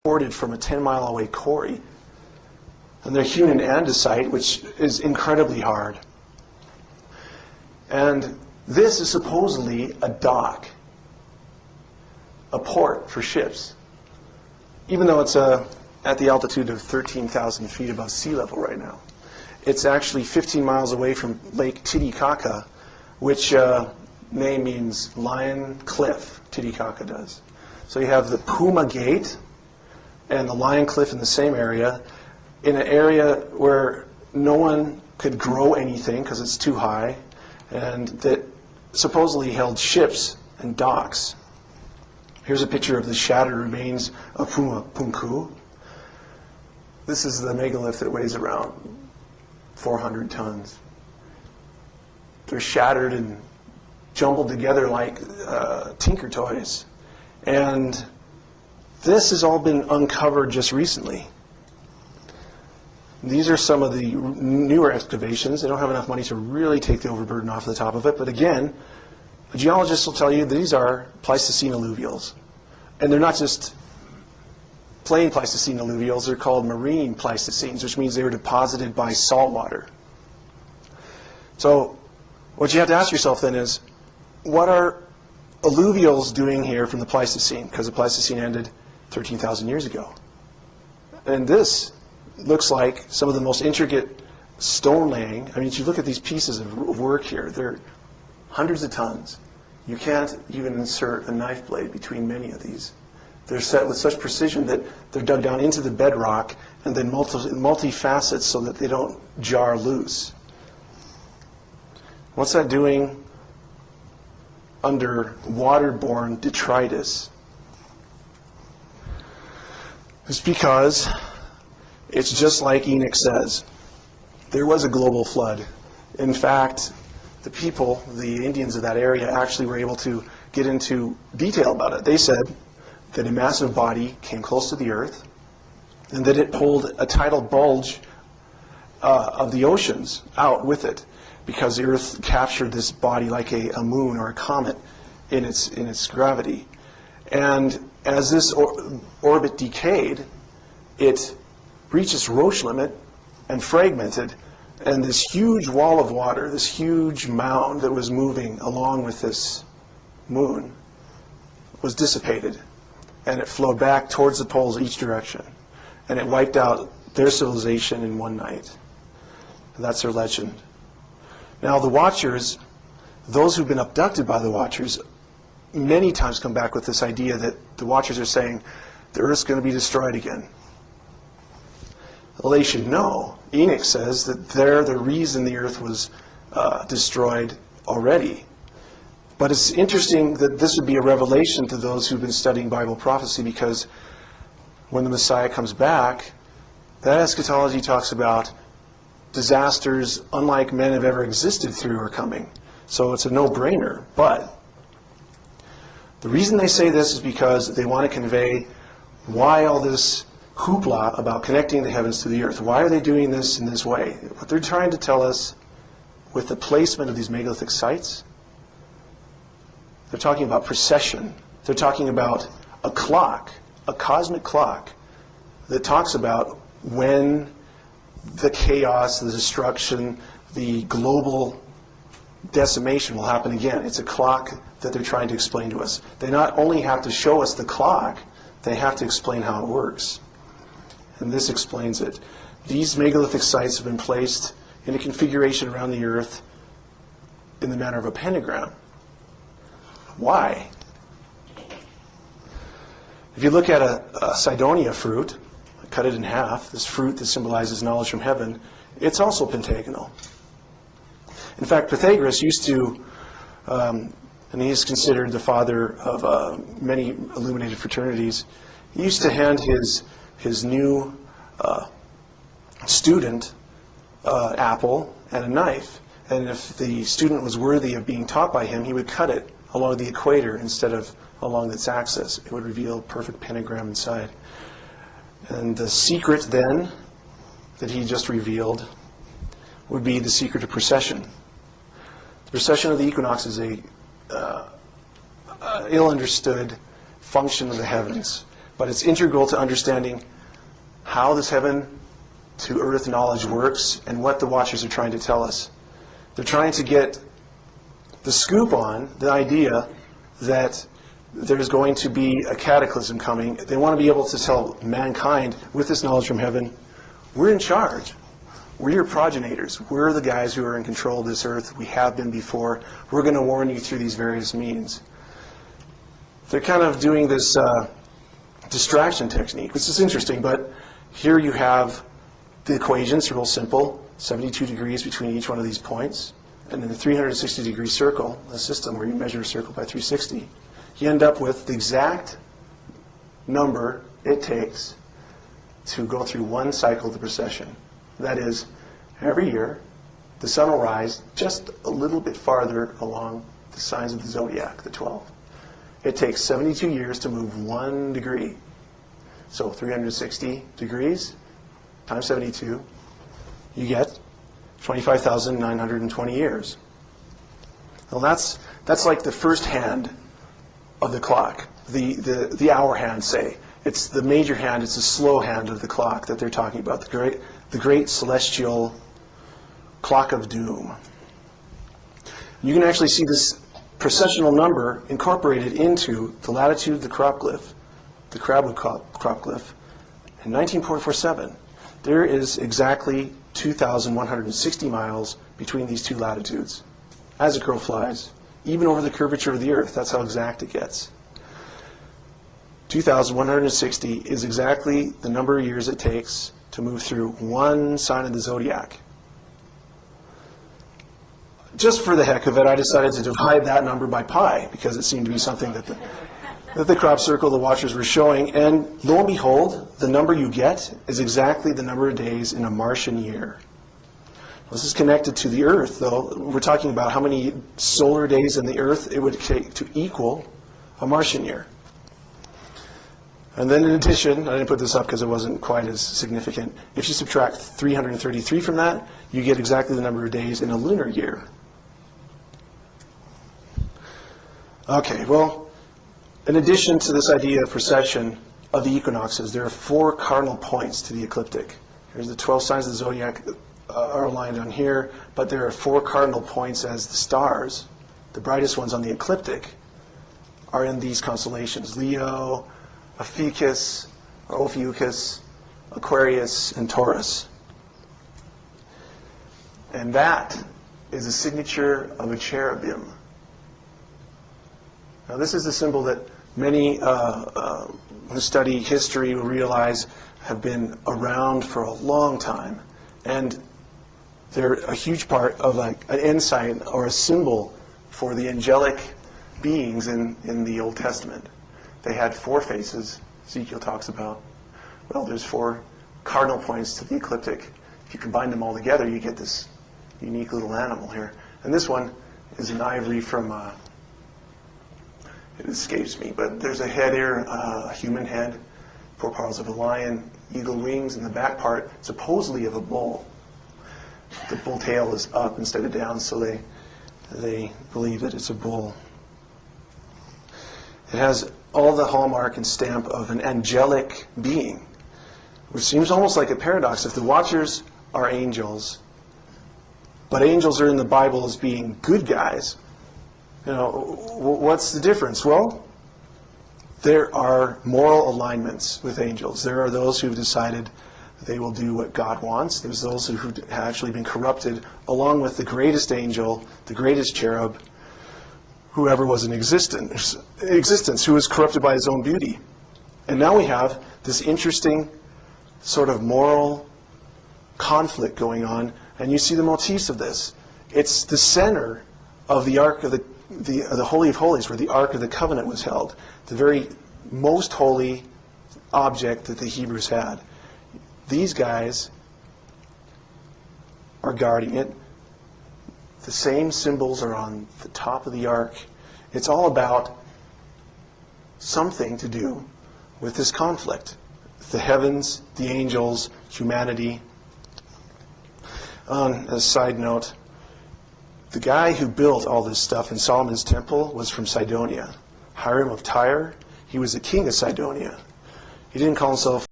imported from a 10-mile away quarry. And they're hewn in andesite, which is incredibly hard. And this is supposedly a dock, a port for ships, even though it's at the altitude of 13,000 feet above sea level right now. It's actually 15 miles away from Lake Titicaca, which name means Lion Cliff. Titicaca does. So you have the Puma Gate and the Lion Cliff in the same area, in an area where no one could grow anything because it's too high, and that supposedly held ships and docks. Here's a picture of the shattered remains of Puma Punku. This is the megalith that weighs around 400 tons. They're shattered and jumbled together like tinker toys. And this has all been uncovered just recently. These are some of the newer excavations. They don't have enough money to really take the overburden off the top of it. But again, a geologist will tell you these are Pleistocene alluvials. And they're not just plain Pleistocene alluvials. They're called marine Pleistocenes, which means they were deposited by salt water. So what you have to ask yourself then is, what are alluvials doing here from the Pleistocene? Because the Pleistocene ended 13,000 years ago. And this looks like some of the most intricate stone laying. I mean, if you look at these pieces of work here, they're hundreds of tons. You can't even insert a knife blade between many of these. They're set with such precision that they're dug down into the bedrock and then multi-facets so that they don't jar loose. What's that doing under waterborne detritus? It's because it's just like Enoch says. There was a global flood. In fact, the people, the Indians of that area, actually were able to get into detail about it. They said that a massive body came close to the earth and that it pulled a tidal bulge of the oceans out with it, because the earth captured this body like a moon or a comet in its gravity. And as this orbit decayed, it reached its Roche limit and fragmented, and this huge wall of water, this huge mound that was moving along with this moon, was dissipated, and it flowed back towards the poles each direction, and it wiped out their civilization in one night. And that's their legend. Now the Watchers, those who've been abducted by the Watchers, many times come back with this idea that the Watchers are saying the Earth's going to be destroyed again. Well, they should know. Enoch says that they're the reason the Earth was destroyed already. But it's interesting that this would be a revelation to those who've been studying Bible prophecy, because when the Messiah comes back, that eschatology talks about disasters unlike men have ever existed through are coming. So it's a no-brainer. But the reason they say this is because they want to convey why all this hoopla about connecting the heavens to the earth. Why are they doing this in this way? What they're trying to tell us with the placement of these megalithic sites, they're talking about precession. They're talking about a clock, a cosmic clock, that talks about when the chaos, the destruction, the global decimation will happen again. It's a clock that they're trying to explain to us. They not only have to show us the clock, they have to explain how it works. And this explains it. These megalithic sites have been placed in a configuration around the earth in the manner of a pentagram. Why? If you look at a Cydonia fruit, cut it in half, this fruit that symbolizes knowledge from heaven, it's also pentagonal. In fact, Pythagoras used to, and he is considered the father of many illuminated fraternities, he used to hand his new student apple and a knife. And if the student was worthy of being taught by him, he would cut it along the equator instead of along its axis. It would reveal a perfect pentagram inside. And the secret then that he just revealed would be the secret of precession. The precession of the equinox is a ill-understood function of the heavens. but it's integral to understanding how this heaven to earth knowledge works and what the Watchers are trying to tell us. They're trying to get the scoop on the idea that there's going to be a cataclysm coming. They want to be able to tell mankind, with this knowledge from heaven, we're in charge. We're your progenitors. We're the guys who are in control of this earth. We have been before. We're going to warn you through these various means. They're kind of doing this distraction technique, which is interesting, but here you have the equations, real simple, 72 degrees between each one of these points, and in the 360-degree circle, a system where you measure a circle by 360, you end up with the exact number it takes to go through one cycle of the precession. That is, every year, the sun will rise just a little bit farther along the signs of the zodiac, the 12. It takes 72 years to move 1 degree. So 360 degrees times 72, you get 25,920 years. Well, that's like the first hand of the clock, the hour hand, say. It's the major hand, it's the slow hand of the clock that they're talking about, the great celestial clock of doom. You can actually see this precessional number incorporated into the latitude of the crop glyph, the Crabwood crop glyph, in 19.47. There is exactly 2,160 miles between these two latitudes. As a crow flies, even over the curvature of the Earth, that's how exact it gets. 2,160 is exactly the number of years it takes to move through one sign of the zodiac. Just for the heck of it, I decided to divide that number by pi, because it seemed to be something that the crop circle the Watchers were showing. And lo and behold, the number you get is exactly the number of days in a Martian year. This is connected to the Earth, though. We're talking about how many solar days in the Earth it would take to equal a Martian year. And then in addition, I didn't put this up because it wasn't quite as significant, if you subtract 333 from that, you get exactly the number of days in a lunar year. Okay, well, in addition to this idea of precession of the equinoxes, there are 4 cardinal points to the ecliptic. Here's the 12 signs of the zodiac are aligned on here, but there are 4 cardinal points as the stars. The brightest ones on the ecliptic are in these constellations: Leo, Ophiuchus, Aquarius, and Taurus. And that is a signature of a cherubim. Now, this is a symbol that many who study history will realize have been around for a long time. And they're a huge part of like an insight or a symbol for the angelic beings in the Old Testament. They had 4 faces, Ezekiel talks about. Well, there's 4 cardinal points to the ecliptic. If you combine them all together, you get this unique little animal here. And this one is an ivory from, it escapes me, but there's a head here, a human head, 4 paws of a lion, eagle wings, and the back part supposedly of a bull. The bull tail is up instead of down, so they believe that it's a bull. It has all the hallmark and stamp of an angelic being, which seems almost like a paradox. If the Watchers are angels, but angels are in the Bible as being good guys, you know, what's the difference? Well, there are moral alignments with angels. There are those who've decided they will do what God wants. There's those who have actually been corrupted, along with the greatest angel, the greatest cherub, whoever was in existence, who was corrupted by his own beauty. And now we have this interesting sort of moral conflict going on, and you see the motifs of this. It's the center of the Ark of the Holy of Holies, where the Ark of the Covenant was held, the very most holy object that the Hebrews had. These guys are guarding it. The same symbols are on the top of the ark. It's all about something to do with this conflict. The heavens, the angels, humanity. On a side note, the guy who built all this stuff in Solomon's temple was from Sidonia. Hiram of Tyre, he was the king of Sidonia. He didn't call himself